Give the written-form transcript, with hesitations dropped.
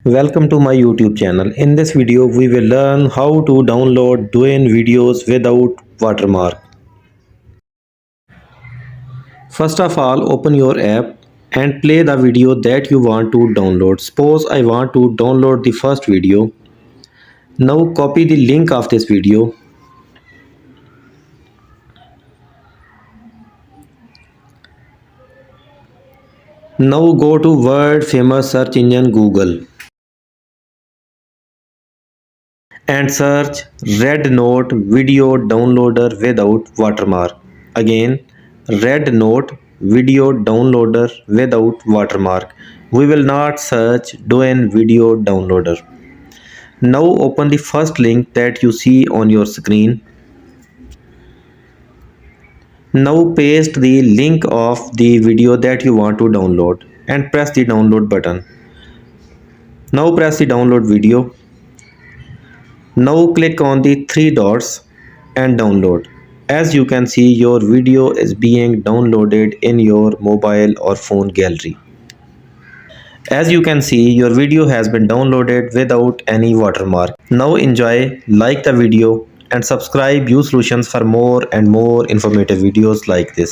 Welcome to my YouTube channel. In this video, we will learn how to download Douyin videos without watermark. First of all, open your app and play the video that you want to download. Suppose I want to download the first video. Now copy the link of this video. Now go to world famous search engine Google and search Red Note video downloader without watermark. Again, Red Note video downloader without watermark. We will not search Douyin video downloader. Now open the first link that you see on your screen. Now paste the link of the video that you want to download and press the download button. Now press the download video. Now click on the three dots and download. As you can see, your video is being downloaded in your mobile or phone gallery. As you can see, your video has been downloaded without any watermark. Now enjoy, like the video and subscribe U Solutions for more and more informative videos like this.